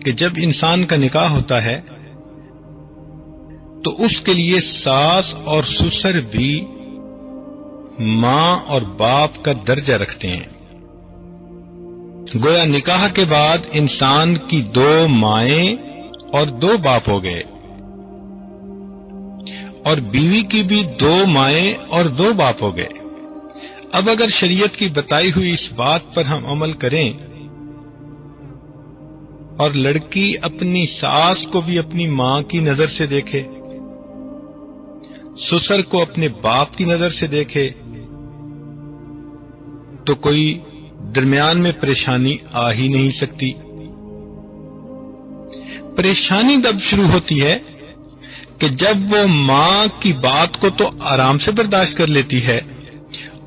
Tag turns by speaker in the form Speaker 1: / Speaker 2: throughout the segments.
Speaker 1: کہ جب انسان کا نکاح ہوتا ہے تو اس کے لیے ساس اور سسر بھی ماں اور باپ کا درجہ رکھتے ہیں۔ گویا نکاح کے بعد انسان کی 2 مائیں اور 2 باپ ہو گئے، اور بیوی کی بھی 2 مائیں اور 2 باپ ہو گئے۔ اب اگر شریعت کی بتائی ہوئی اس بات پر ہم عمل کریں اور لڑکی اپنی ساس کو بھی اپنی ماں کی نظر سے دیکھے، سسر کو اپنے باپ کی نظر سے دیکھے، تو کوئی درمیان میں پریشانی آ ہی نہیں سکتی۔ پریشانی تب شروع ہوتی ہے کہ جب وہ ماں کی بات کو تو آرام سے برداشت کر لیتی ہے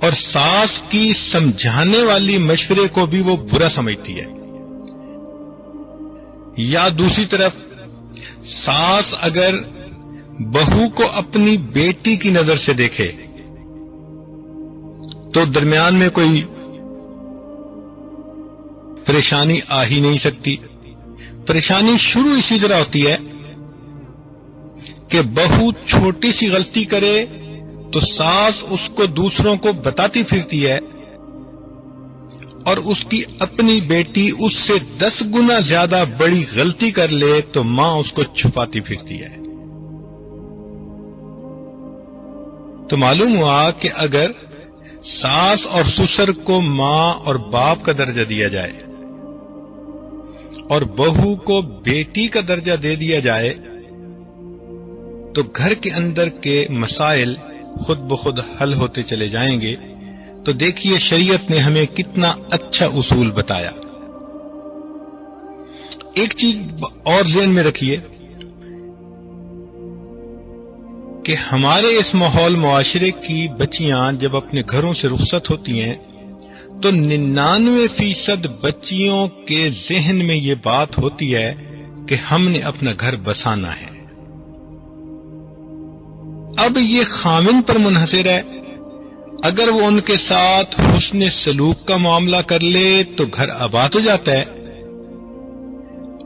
Speaker 1: اور ساس کی سمجھانے والی مشورے کو بھی وہ برا سمجھتی ہے، یا دوسری طرف ساس اگر بہو کو اپنی بیٹی کی نظر سے دیکھے تو درمیان میں کوئی پریشانی آ ہی نہیں سکتی۔ پریشانی شروع اسی طرح ہوتی ہے کہ بہو چھوٹی سی غلطی کرے تو ساس اس کو دوسروں کو بتاتی پھرتی ہے، اور اس کی اپنی بیٹی اس سے 10 گنا زیادہ بڑی غلطی کر لے تو ماں اس کو چھپاتی پھرتی ہے۔ تو معلوم ہوا کہ اگر ساس اور سسر کو ماں اور باپ کا درجہ دیا جائے اور بہو کو بیٹی کا درجہ دے دیا جائے تو گھر کے اندر کے مسائل خود بخود حل ہوتے چلے جائیں گے۔ تو دیکھیے شریعت نے ہمیں کتنا اچھا اصول بتایا۔ ایک چیز اور ذہن میں رکھیے کہ ہمارے اس ماحول معاشرے کی بچیاں جب اپنے گھروں سے رخصت ہوتی ہیں تو 99% بچیوں کے ذہن میں یہ بات ہوتی ہے کہ ہم نے اپنا گھر بسانا ہے۔ اب یہ خامن پر منحصر ہے، اگر وہ ان کے ساتھ حسن سلوک کا معاملہ کر لے تو گھر آباد ہو جاتا ہے،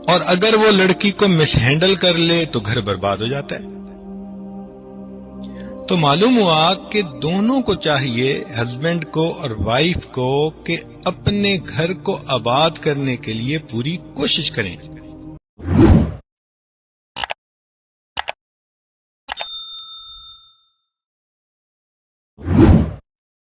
Speaker 1: اور اگر وہ لڑکی کو مس ہینڈل کر لے تو گھر برباد ہو جاتا ہے۔ تو معلوم ہوا کہ دونوں کو چاہیے، ہسبینڈ کو اور وائف کو، کہ اپنے گھر کو آباد کرنے کے لیے پوری کوشش کریں۔